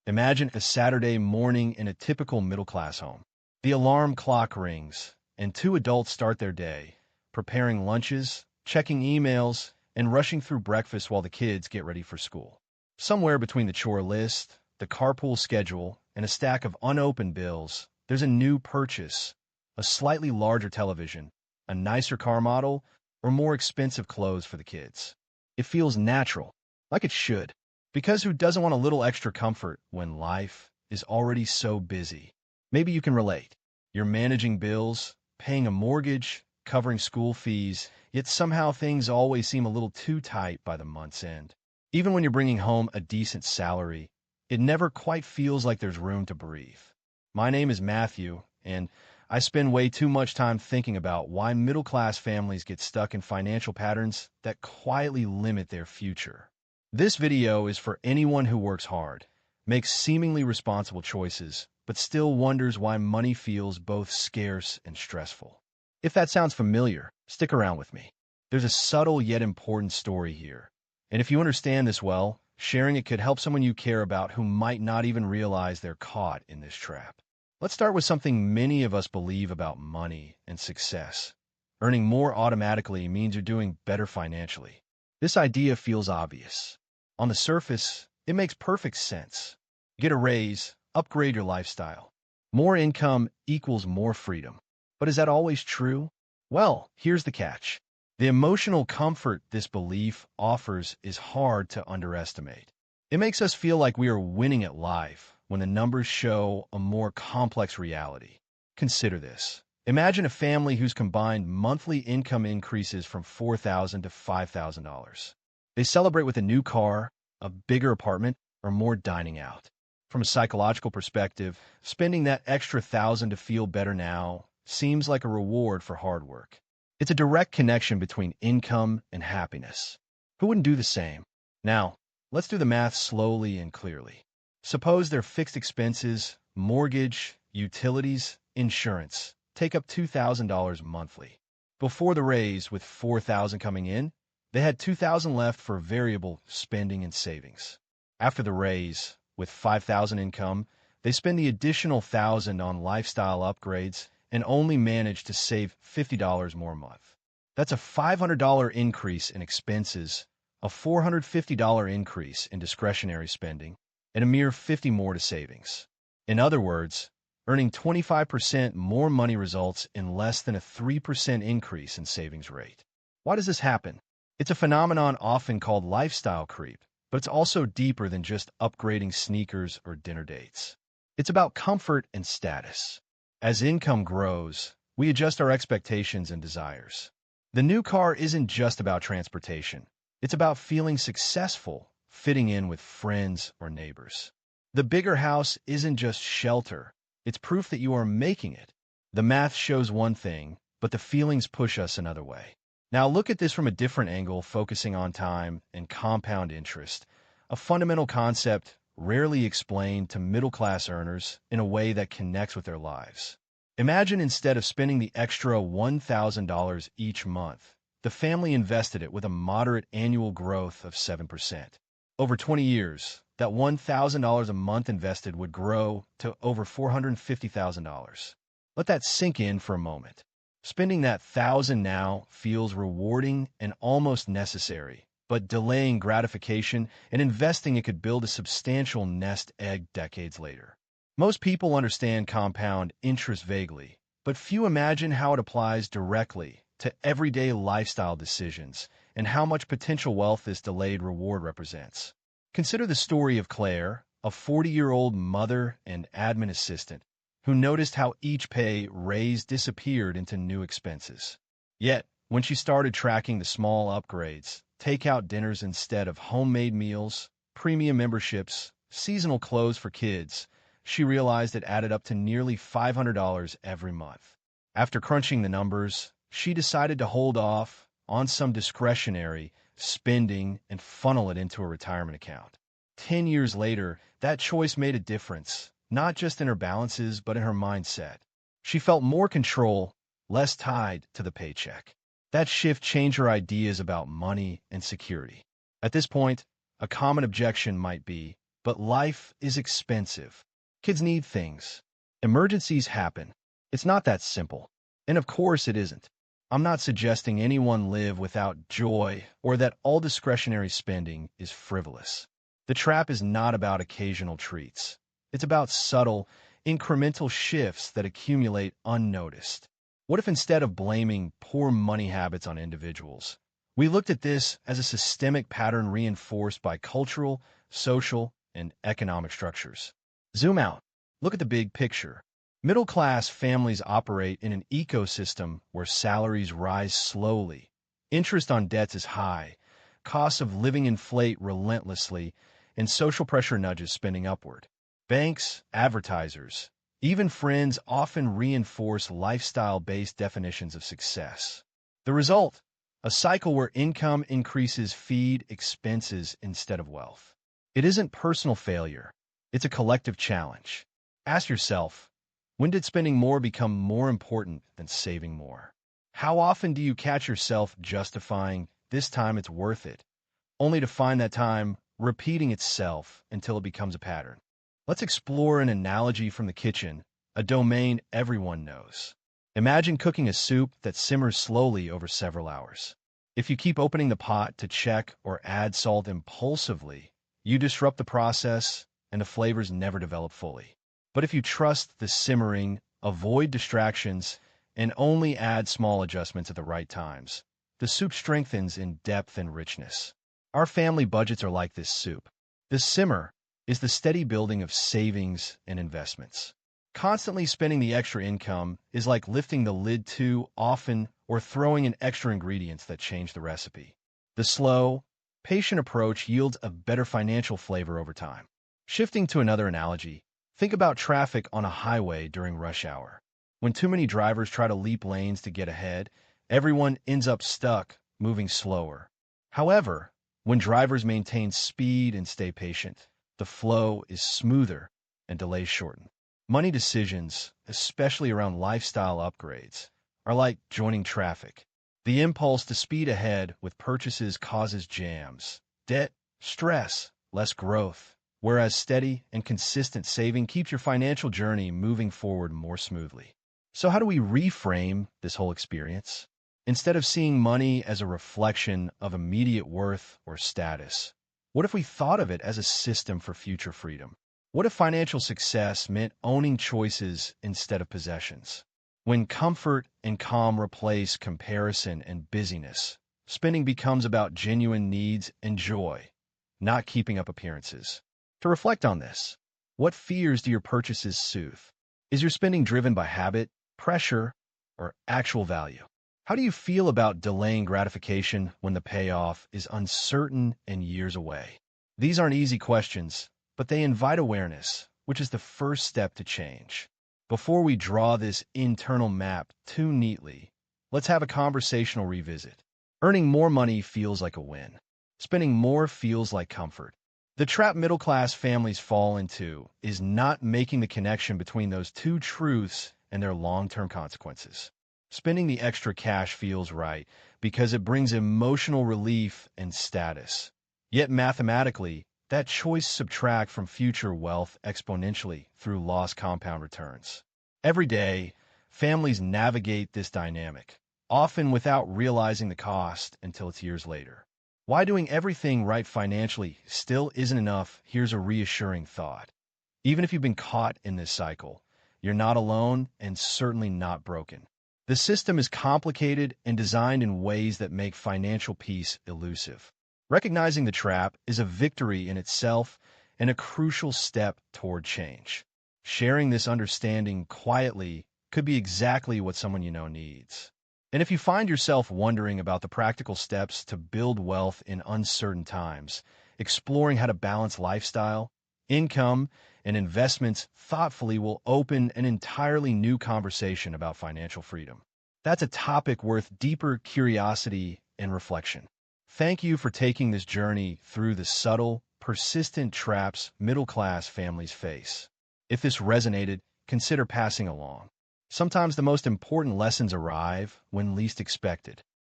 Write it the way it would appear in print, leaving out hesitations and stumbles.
Imagine a Saturday morning in a typical middle-class home. The alarm clock rings, and two adults start their day, preparing lunches, checking emails, and rushing through breakfast while the kids get ready for school. Somewhere between the chore list, the carpool schedule, and a stack of unopened bills, there's a new purchase, a slightly larger television, a nicer car model, or more expensive clothes for the kids. It feels natural, like it should. Because who doesn't want a little extra comfort when life is already so busy? Maybe you can relate. You're managing bills, paying a mortgage, covering school fees, yet somehow things always seem a little too tight by the month's end. Even when you're bringing home a decent salary, it never quite feels like there's room to breathe. My name is Matthew, and I spend way too much time thinking about why middle-class families get stuck in financial patterns that quietly limit their future. This video is for anyone who works hard, makes seemingly responsible choices, but still wonders why money feels both scarce and stressful. If that sounds familiar, stick around with me. There's a subtle yet important story here. And if you understand this well, sharing it could help someone you care about who might not even realize they're caught in this trap. Let's start with something many of us believe about money and success. Earning more automatically means you're doing better financially. This idea feels obvious. On the surface, it makes perfect sense. Get a raise, upgrade your lifestyle. More income equals more freedom. But is that always true? Well, here's the catch. The emotional comfort this belief offers is hard to underestimate. It makes us feel like we are winning at life when the numbers show a more complex reality. Consider this. Imagine a family whose combined monthly income increases from $4,000 to $5,000. They celebrate with a new car, a bigger apartment, or more dining out. From a psychological perspective, spending that extra $1,000 to feel better now seems like a reward for hard work. It's a direct connection between income and happiness. Who wouldn't do the same? Now, let's do the math slowly and clearly. Suppose their fixed expenses, mortgage, utilities, insurance, take up $2,000 monthly. Before the raise, with $4,000 coming in, they had $2,000 left for variable spending and savings. After the raise, with $5,000 income, they spend the additional $1,000 on lifestyle upgrades and only manage to save $50 more a month. That's a $500 increase in expenses, a $450 increase in discretionary spending, and a mere $50 more to savings. In other words, earning 25% more money results in less than a 3% increase in savings rate. Why does this happen? It's a phenomenon often called lifestyle creep, but it's also deeper than just upgrading sneakers or dinner dates. It's about comfort and status. As income grows, we adjust our expectations and desires. The new car isn't just about transportation. It's about feeling successful, fitting in with friends or neighbors. The bigger house isn't just shelter. It's proof that you are making it. The math shows one thing, but the feelings push us another way. Now look at this from a different angle, focusing on time and compound interest, a fundamental concept rarely explained to middle-class earners in a way that connects with their lives. Imagine instead of spending the extra $1,000 each month, the family invested it with a moderate annual growth of 7%. Over 20 years, that $1,000 a month invested would grow to over $450,000. Let that sink in for a moment. Spending that $1,000 now feels rewarding and almost necessary, but delaying gratification and investing it could build a substantial nest egg decades later. Most people understand compound interest vaguely, but few imagine how it applies directly to everyday lifestyle decisions and how much potential wealth this delayed reward represents. Consider the story of Claire, a 40-year-old mother and admin assistant who noticed how each pay raise disappeared into new expenses. Yet, when she started tracking the small upgrades, takeout dinners instead of homemade meals, premium memberships, seasonal clothes for kids, she realized it added up to nearly $500 every month. After crunching the numbers, she decided to hold off on some discretionary spending and funnel it into a retirement account. 10 years later, that choice made a difference, not just in her balances, but in her mindset. She felt more control, less tied to the paycheck. That shift changed her ideas about money and security. At this point, a common objection might be, But life is expensive. Kids need things. Emergencies happen. It's not that simple. And of course it isn't. I'm not suggesting anyone live without joy or that all discretionary spending is frivolous. The trap is not about occasional treats. It's about subtle, incremental shifts that accumulate unnoticed. What if instead of blaming poor money habits on individuals, we looked at this as a systemic pattern reinforced by cultural, social, and economic structures? Zoom out. Look at the big picture. Middle-class families operate in an ecosystem where salaries rise slowly, interest on debts is high, costs of living inflate relentlessly, and social pressure nudges spending upward. Banks, advertisers, even friends often reinforce lifestyle-based definitions of success. The result? A cycle where income increases feed expenses instead of wealth. It isn't personal failure. It's a collective challenge. Ask yourself, when did spending more become more important than saving more? How often do you catch yourself justifying, this time it's worth it, only to find that time repeating itself until it becomes a pattern? Let's explore an analogy from the kitchen, a domain everyone knows. Imagine cooking a soup that simmers slowly over several hours. If you keep opening the pot to check or add salt impulsively, you disrupt the process and the flavors never develop fully. But if you trust the simmering, avoid distractions, and only add small adjustments at the right times, the soup strengthens in depth and richness. Our family budgets are like this soup. The simmer is the steady building of savings and investments. Constantly spending the extra income is like lifting the lid too often or throwing in extra ingredients that change the recipe. The slow, patient approach yields a better financial flavor over time. Shifting to another analogy, think about traffic on a highway during rush hour. When too many drivers try to leap lanes to get ahead, everyone ends up stuck, moving slower. However, when drivers maintain speed and stay patient, the flow is smoother and delays shorten. Money decisions, especially around lifestyle upgrades, are like joining traffic. The impulse to speed ahead with purchases causes jams, debt, stress, less growth, whereas steady and consistent saving keeps your financial journey moving forward more smoothly. So how do we reframe this whole experience? Instead of seeing money as a reflection of immediate worth or status, what if we thought of it as a system for future freedom? What if financial success meant owning choices instead of possessions? When comfort and calm replace comparison and busyness, spending becomes about genuine needs and joy, not keeping up appearances. To reflect on this, what fears do your purchases soothe? Is your spending driven by habit, pressure, or actual value? How do you feel about delaying gratification when the payoff is uncertain and years away? These aren't easy questions, but they invite awareness, which is the first step to change. Before we draw this internal map too neatly, let's have a conversational revisit. Earning more money feels like a win. Spending more feels like comfort. The trap middle-class families fall into is not making the connection between those two truths and their long-term consequences. Spending the extra cash feels right because it brings emotional relief and status. Yet mathematically, that choice subtracts from future wealth exponentially through lost compound returns. Every day, families navigate this dynamic, often without realizing the cost until it's years later. Why doing everything right financially still isn't enough, here's a reassuring thought. Even if you've been caught in this cycle, you're not alone and certainly not broken. The system is complicated and designed in ways that make financial peace elusive. Recognizing the trap is a victory in itself and a crucial step toward change. Sharing this understanding quietly could be exactly what someone you know needs. And if you find yourself wondering about the practical steps to build wealth in uncertain times, exploring how to balance lifestyle, income, and investments thoughtfully will open an entirely new conversation about financial freedom. That's a topic worth deeper curiosity and reflection. Thank you for taking this journey through the subtle, persistent traps middle-class families face. If this resonated, consider passing along. Sometimes the most important lessons arrive when least expected.